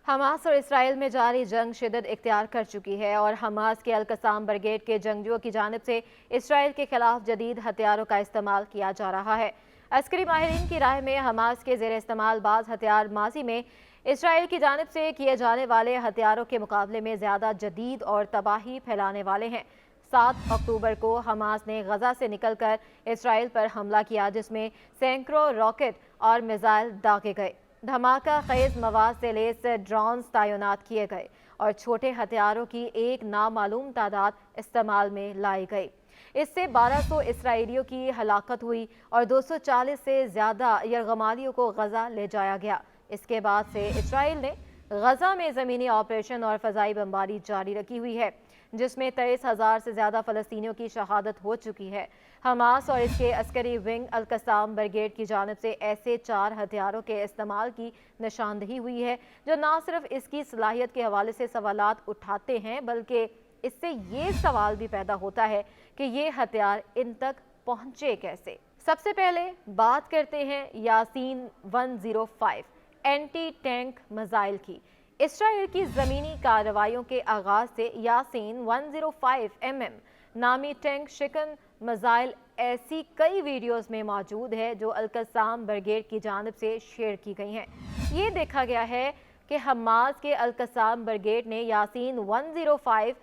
Hamas और Israel में जारी जंग शिद्दत इख्तियार कर चुकी है और हमास के अल-कसाम ब्रिगेड के जंगजुओं की जानिब से इसराइल के खिलाफ जदीद हथियारों का इस्तेमाल किया जा रहा है। अस्करी माहिरीन की राय में हमास के ज़ेर इस्तेमाल बाज़ हथियार माजी में इसराइल की जानिब से किए जाने वाले हथियारों के मुकाबले में ज़्यादा जदीद और तबाही फैलाने वाले हैं। 7 अक्टूबर को हमास ने गजा से निकलकर इसराइल पर हमला किया, जिसमें सैकड़ों रॉकेट और मिसाइल दागे गए। धमाका खेज मवाद से लेस ड्रोन्स तैनात किए गए और छोटे हथियारों की एक नामालूम तादाद इस्तेमाल में लाई गई। इससे 1200 इसराइलियों की हलाकत हुई और 240 से ज़्यादा यरगमालियों को गजा ले जाया गया। इसके बाद से इसराइल ने गजा में ज़मीनी ऑपरेशन और फ़ज़ाई बमबारी जारी रखी हुई है, जिसमें 23,000 से ज़्यादा फ़लस्तीनियों की शहादत हो चुकी है। हमास और इसके अस्करी विंग अल-कसाम ब्रिगेड की जानिब से ऐसे 4 हथियारों के इस्तेमाल की निशानदही हुई है, जो न सिर्फ इसकी सलाहियत के हवाले से सवालात उठाते हैं, बल्कि इससे ये सवाल भी पैदा होता है कि ये हथियार इन तक पहुँचे कैसे। सबसे पहले बात करते हैं यासीन 105 एंटी टैंक मिसाइल की। इसराइल की ज़मीनी कार्रवाइयों के आगाज़ से यासीन 105 नामी टैंक शिकन मिसाइल ऐसी कई वीडियोस में मौजूद है जो अल-कसाम ब्रिगेड की जानिब से शेयर की गई हैं। ये देखा गया है कि हमास के अल-कसाम ब्रिगेड ने यासीन 105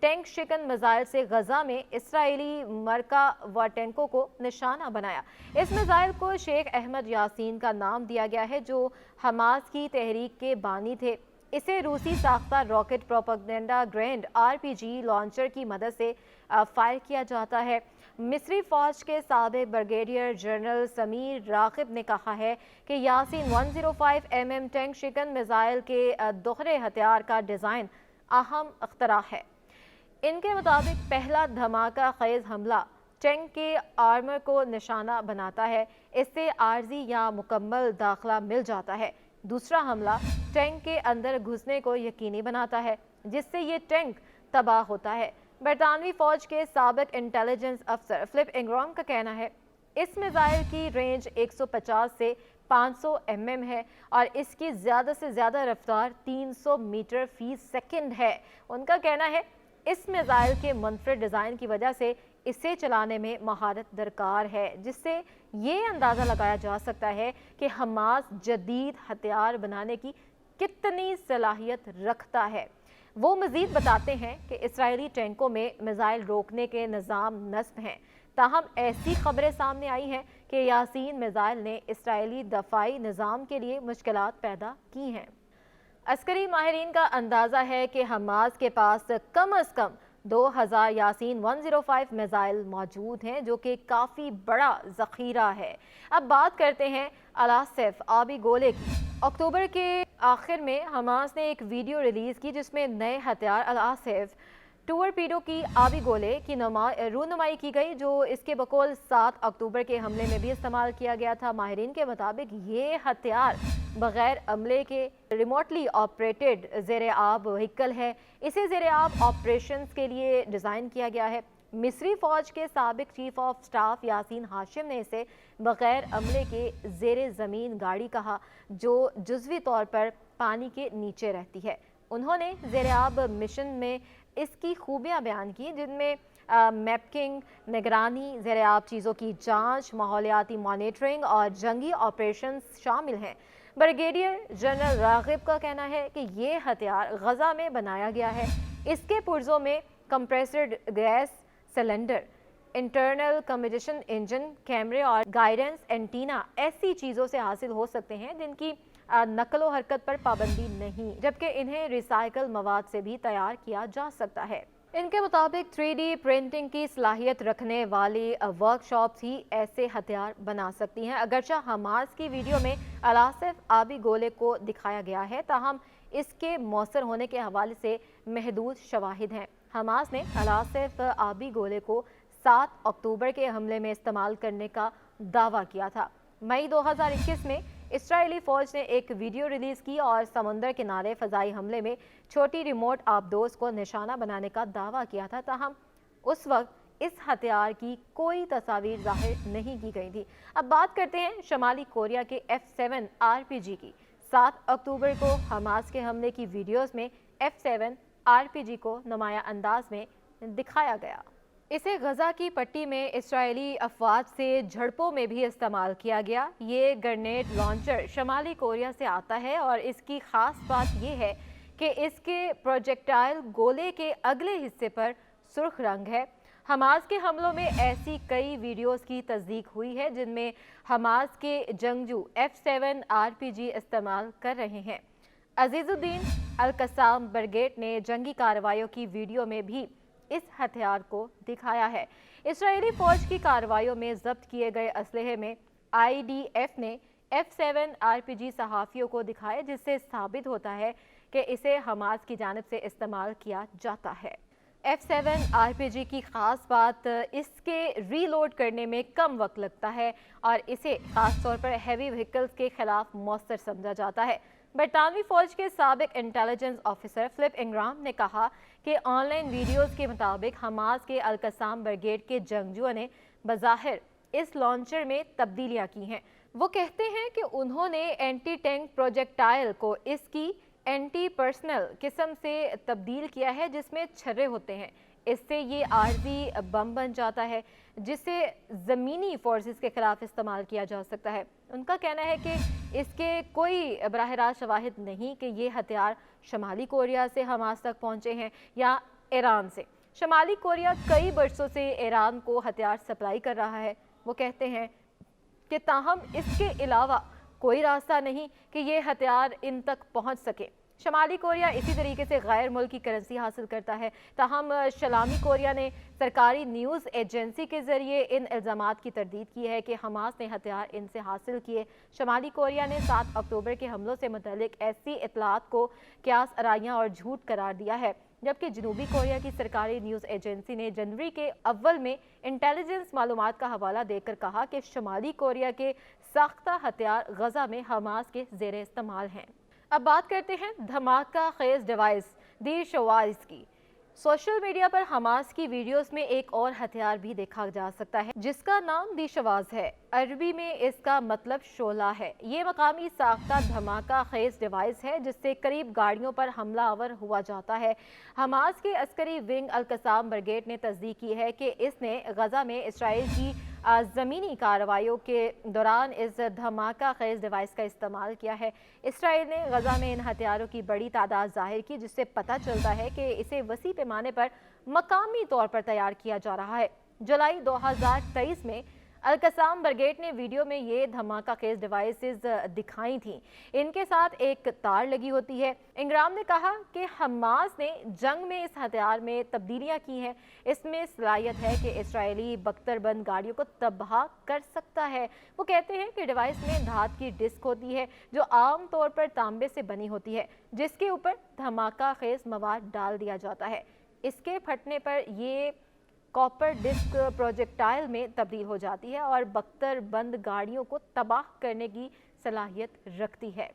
टैंक शिकन मिसाइल से गजा में इसराइली मरका व टैंकों को निशाना बनाया। इस मिसाइल को शेख अहमद यासीन का नाम दिया गया है, जो हमास की तहरीक के बानी थे। इसे रूसी साख्ता rocket propelled grenade RPG launcher की मदद से फायर किया जाता है। मिस्री फौज के साबिक ब्रिगेडियर जनरल समीर रागिब ने कहा है कि यासीन 105 टैंक शिकन मिसाइल के दोहरे हथियार का डिज़ाइन अहम अख्तरा है। इनके मुताबिक पहला धमाका खेज हमला टैंक के आर्मर को निशाना बनाता है, इससे आर्जी या मुकम्मल दाखला मिल जाता है। दूसरा हमला टैंक के अंदर घुसने को यकीनी बनाता है, जिससे ये टैंक तबाह होता है। बरतानवी फौज के साबिक इंटेलिजेंस अफसर फिलिप इंग्राम का कहना है इस मिसाइल की रेंज 150 से 500 है और इसकी ज़्यादा से ज़्यादा रफ्तार 300 मीटर फी सेकंड है। उनका कहना है इस मिसाइल के मुनफरद डिज़ाइन की वजह से इसे चलाने में महारत दरकार है, जिससे ये अंदाज़ा लगाया जा सकता है कि हमास जदीद हथियार बनाने की कितनी सलाहियत रखता है। वो मज़ीद बताते हैं कि इसराइली टैंकों में मिसाइल रोकने के निज़ाम नस्ब हैं, ताहम ऐसी खबरें सामने आई हैं कि यासीन मिसाइल ने इसराइली दफाई निज़ाम के लिए मुश्किलात पैदा की हैं। अस्करी माहिरीन का अंदाज़ा है कि हमास के पास कम अज़ कम 2000 यासीन 105 मिसाइल मौजूद हैं, जो कि काफ़ी बड़ा ज़ख़ीरा है। अब बात करते हैं अल-आसिफ आबी गोले की। अक्टूबर के आखिर में हमास ने एक वीडियो रिलीज़ की, जिसमें नए हथियार अल-आसिफ टॉरपीडो की आबी गोले की रूनुमाई की गई, जो इसके बकौल 7 अक्टूबर के हमले में भी इस्तेमाल किया गया था। माहिरीन के मुताबिक ये हथियार बगैर अमले के रिमोटली ऑपरेटेड ज़ेर आब व्हीकल है। इसे ज़ेर आब ऑपरेशंस के लिए डिज़ाइन किया गया है। मिस्री फ़ौज के साबिक chief of staff Yasin Hashim ने इसे बगैर अमले के ज़ेर ज़मीन गाड़ी कहा, जो जुज़वी तौर पर पानी के नीचे रहती है। उन्होंने ज़ेर आब मिशन में इसकी खूबियाँ बयान की, जिनमें मैपिंग, निगरानी, ज़ेर आब चीज़ों की जांच, माहौलियाती मॉनिटरिंग और जंगी ऑपरेशंस शामिल हैं। ब्रिगेडियर जनरल रागिब का कहना है कि ये हथियार गजा में बनाया गया है। इसके पुर्जों में compressed gas cylinder, internal combustion engine, कैमरे और गाइडेंस एंटीना ऐसी चीज़ों से हासिल हो सकते हैं जिनकी नकलो हरकत पर पाबंदी नहीं, जबकि इन्हें रिसाइकल मवाद से भी तैयार किया जा सकता है। इनके मुताबिक 3D प्रिंटिंग की सलाहियत रखने वाली वर्कशॉप्स ही ऐसे हथियार बना सकती हैं। अगरचा हमास की वीडियो में अल-आसिफ आबी गोले को दिखाया गया है, ताहम इसके मौसर होने के हवाले से महदूद शवाहिद हैं। हमास ने अल-आसिफ आबी गोले को 7 अक्टूबर के हमले में इस्तेमाल करने का दावा किया था। मई 2021 में इसराइली फ़ौज ने एक वीडियो रिलीज़ की और समुंदर किनारे फ़ज़ाई हमले में छोटी रिमोट आबदोज़ को निशाना बनाने का दावा किया था, ताहम उस वक्त इस हथियार की कोई तस्वीर जाहिर नहीं की गई थी। अब बात करते हैं शमाली कोरिया के F7 RPG की। 7 अक्टूबर को हमास के हमले की वीडियोस में F7 RPG को नुमाया अंदाज में दिखाया गया। इसे गजा की पट्टी में इस्राएली अफवाज से झड़पों में भी इस्तेमाल किया गया। ये ग्रेनेड लॉन्चर शमाली कोरिया से आता है और इसकी खास बात यह है कि इसके प्रोजेक्टाइल गोले के अगले हिस्से पर सुर्ख रंग है। हमास के हमलों में ऐसी कई वीडियोस की तस्दीक हुई है जिनमें हमास के जंगजू F7 RPG इस्तेमाल कर रहे हैं। अजीजुद्दीन अल-कसाम ब्रिगेड ने जंगी कार्रवाइयों की वीडियो में भी इस हथियार को दिखाया है। इस्राएली फौज की कार्रवाइयों में जब्त किए गए असलहे में IDF ने F7 RPG सहाफ़ियों को दिखाया, जिससे साबित होता है कि इसे हमास की जानिब से इस्तेमाल किया जाता है। F7 RPG की ख़ास बात इसके रीलोड करने में कम वक्त लगता है और इसे ख़ास तौर पर हैवी व्हीकल्स के खिलाफ मौसर समझा जाता है। बरतानवी फ़ौज के साबिक इंटेलिजेंस ऑफिसर फिलिप इंग्राम ने कहा कि ऑनलाइन वीडियोज़ के मुताबिक हमास के अल-कसाम ब्रिगेड के जंगजुओं ने बज़ाहिर इस लॉन्चर में तब्दीलियाँ की हैं। वो कहते हैं कि उन्होंने एंटी टैंक प्रोजेक्टाइल को इसकी एंटी पर्सनल किस्म से तब्दील किया है, जिसमें छर्रे होते हैं। इससे ये आर्जी बम बन जाता है जिसे ज़मीनी फोर्सेस के खिलाफ इस्तेमाल किया जा सकता है। उनका कहना है कि इसके कोई बराह रास्त शवाहिद नहीं कि ये हथियार शमाली कोरिया से हमास तक पहुँचे हैं या ईरान से। शमाली कोरिया कई बरसों से ईरान को हथियार सप्लाई कर रहा है। वो कहते हैं कि ताहम इसके अलावा कोई रास्ता नहीं कि ये हथियार इन तक पहुंच सके। शमाली कोरिया इसी तरीके से गैर मुल्की करेंसी हासिल करता है। ताहम शमाली कोरिया ने सरकारी न्यूज़ एजेंसी के ज़रिए इन इल्ज़ामात की तरदीद की है कि हमास ने हथियार इनसे हासिल किए। शमाली कोरिया ने 7 अक्टूबर के हमलों से मुतल्लिक ऐसी इतलात को क्यास अराइयाँ और झूठ करार दिया है, जबकि जनूबी कोरिया की सरकारी न्यूज़ एजेंसी ने जनवरी के अव्वल में इंटेलिजेंस मालूमात का हवाला देकर कहा कि शमाली कोरिया के साख्ता हथियार गजा में हमास के ज़ेरे इस्तेमाल हैं। अब बात करते हैं धमाका खेज डिवाइस दी शवाइज की। सोशल मीडिया पर हमास की वीडियोस में एक और हथियार भी देखा जा सकता है जिसका नाम दी शवाज है। अरबी में इसका मतलब शोला है। ये मकामी साख्ता धमाका खेज डिवाइस है जिससे करीब गाड़ियों पर हमला आवर हुआ जाता है। हमास के अस्करी विंग अल-कसाम ब्रिगेड ने तस्दीक की है कि इसने गजा में इसराइल की ज़मीनी कार्रवाइयों के दौरान इस धमाका खेज डिवाइस का इस्तेमाल किया है। इसराइल ने गजा में इन हथियारों की बड़ी तादाद जाहिर की, जिससे पता चलता है कि इसे वसी पैमाने पर मकामी तौर पर तैयार किया जा रहा है। जुलाई 2023 में अल-कसाम ब्रिगेड ने वीडियो में ये धमाका खेज डिवाइसेस दिखाई थी। इनके साथ एक तार लगी होती है। इंग्राम ने कहा कि हमास ने जंग में इस हथियार में तब्दीलियां की हैं। इसमें सलाहियत है कि इसराइली बख्तरबंद गाड़ियों को तबाह कर सकता है। वो कहते हैं कि डिवाइस में धात की डिस्क होती है जो आम तौर पर तांबे से बनी होती है, जिसके ऊपर धमाका खेज मवाद डाल दिया जाता है। इसके फटने पर ये कॉपर डिस्क प्रोजेक्टाइल में तब्दील हो जाती है और बख्तर बंद गाड़ियों को तबाह करने की सलाहियत रखती है।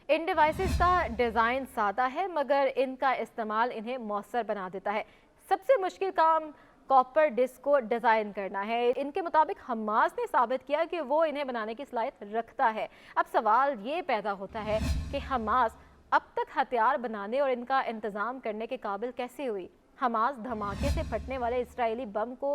इन डिवाइसेस का डिज़ाइन सादा है मगर इनका इस्तेमाल इन्हें मौसर बना देता है। सबसे मुश्किल काम कॉपर डिस्क को डिज़ाइन करना है। इनके मुताबिक हमास ने साबित किया कि वो इन्हें बनाने की सलाहियत रखता है। अब सवाल ये पैदा होता है कि हमास अब तक हथियार बनाने और इनका इंतज़ाम करने के काबिल कैसे हुई। हमास धमाके से फटने वाले इसराइली बम को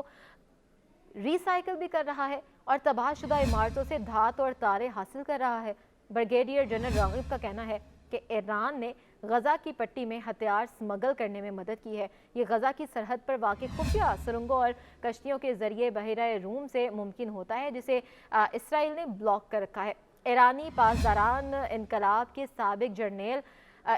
रिसाइकिल भी कर रहा है और तबाहशुदा इमारतों से धात और तारे हासिल कर रहा है। ब्रिगेडियर जनरल रागिब का कहना है कि ईरान ने गजा की पट्टी में हथियार स्मगल करने में मदद की है। ये गजा की सरहद पर वाक़ई खुफिया सुरंगों और कश्तियों के जरिए बहरा रूम से मुमकिन होता है, जिसे इसराइल ने ब्लॉक कर रखा है। ईरानी पासदारान इनकलाब के साबिक जर्नल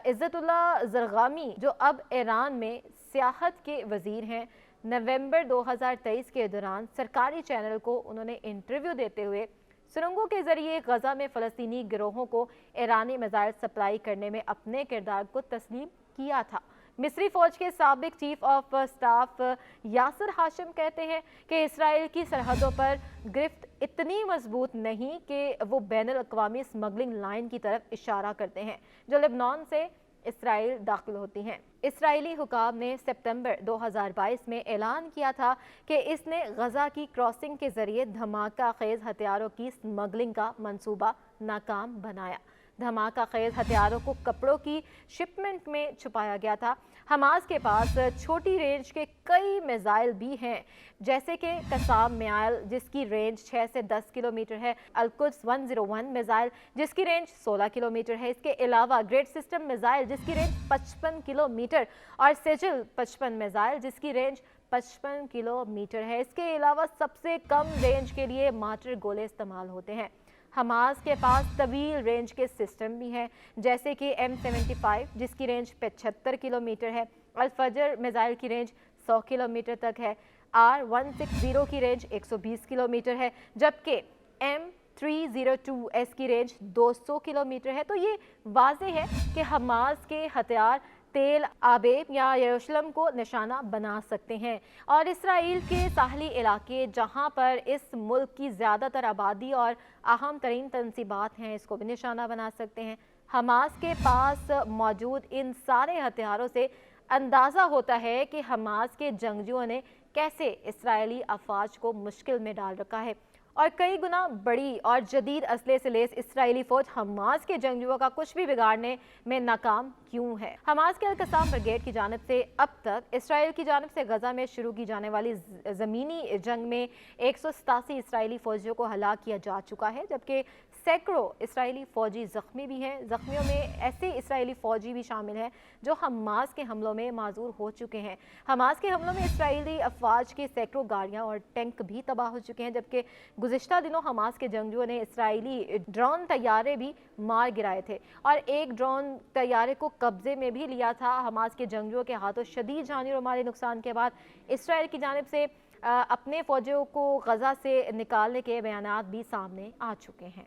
इज़्ज़तुल्लाह ज़रगामी, जो अब ईरान में सियाहत के वजीर हैं, नवंबर 2023 के दौरान सरकारी चैनल को उन्होंने इंटरव्यू देते हुए सुरंगों के जरिए गजा में फ़लस्तीनी गिरोहों को ईरानी मिसाइल सप्लाई करने में अपने किरदार को तस्लीम किया था। मिस्री फ़ौज के साबिक chief of staff Yasir Hashim कहते हैं कि इसराइल की सरहदों पर गिरफ्त इतनी मजबूत नहीं कि वो बैनुल अक़वामी स्मगलिंग लाइन की तरफ इशारा करते हैं जो लेबनान से इसराइल दाखिल होती हैं। इसराइली हुकाम ने सितंबर 2022 में ऐलान किया था कि इसने गजा की क्रॉसिंग के जरिए धमाका खेज हथियारों की स्मगलिंग का मंसूबा नाकाम बनाया। धमाका खेज हथियारों को कपड़ों की शिपमेंट में छुपाया गया था। हमास के पास छोटी रेंज के कई मिसाइल भी हैं, जैसे कि कसाम मिसाइल जिसकी रेंज 6 से 10 किलोमीटर है, अल-कुद्स 101 मिसाइल जिसकी रेंज 16 किलोमीटर है। इसके अलावा ग्रेट सिस्टम मिसाइल जिसकी रेंज 55 किलोमीटर और सेजिल 55 मिसाइल जिसकी रेंज 55 किलोमीटर है। इसके अलावा सबसे कम रेंज के लिए मार्टर गोले इस्तेमाल होते हैं। हमास के पास तवील रेंज के सिस्टम भी हैं, जैसे कि M75 जिसकी रेंज 75 किलोमीटर है, अल-फजर मिसाइल की रेंज 100 किलोमीटर तक है, R160 की रेंज 120 किलोमीटर है, जबकि M302S की रेंज 200 किलोमीटर है। तो ये वाज़ेह है कि हमास के हथियार तेल आबेब या यरूशलेम को निशाना बना सकते हैं और इसराइल के साहली इलाके जहां पर इस मुल्क की ज़्यादातर आबादी और अहम तरीन तनसीबात हैं, इसको भी निशाना बना सकते हैं। हमास के पास मौजूद इन सारे हथियारों से अंदाज़ा होता है कि हमास के जंगजुओं ने कैसे इसराइली अफवाज को मुश्किल में डाल रखा है और कई गुना बड़ी और जदीद असले से लेस इसराइली फौज हमास के जंगजुओं का कुछ भी बिगाड़ने में नाकाम क्यों है। हमास के अल-कसाम ब्रिगेड की जानिब से अब तक इसराइल की जानिब से गजा में शुरू की जाने वाली ज़मीनी जंग में 187 इसराइली फौजियों को हलाक किया जा चुका है, जबकि सैकड़ों इसराइली फौजी ज़ख्मी भी हैं। ज़ख्मियों में ऐसे इसराइली फौजी भी शामिल हैं जो हमास के हमलों में माजूर हो चुके हैं। हमास के हमलों में इसराइली अफवाज की सैकड़ों गाड़ियाँ और टैंक भी तबाह हो चुके हैं, जबकि गुज़िश्ता दिनों हमास के जंगजुओं ने इसराइली ड्रोन तैयारे भी मार गिराए थे और एक ड्रोन तैयारे को कब्जे में भी लिया था। हमास के जंगजुओं के हाथों शदीद जानी और माली नुकसान के बाद इसराइल की जानिब से अपने फौजियों को गजा से निकालने के बयानात भी सामने आ चुके हैं।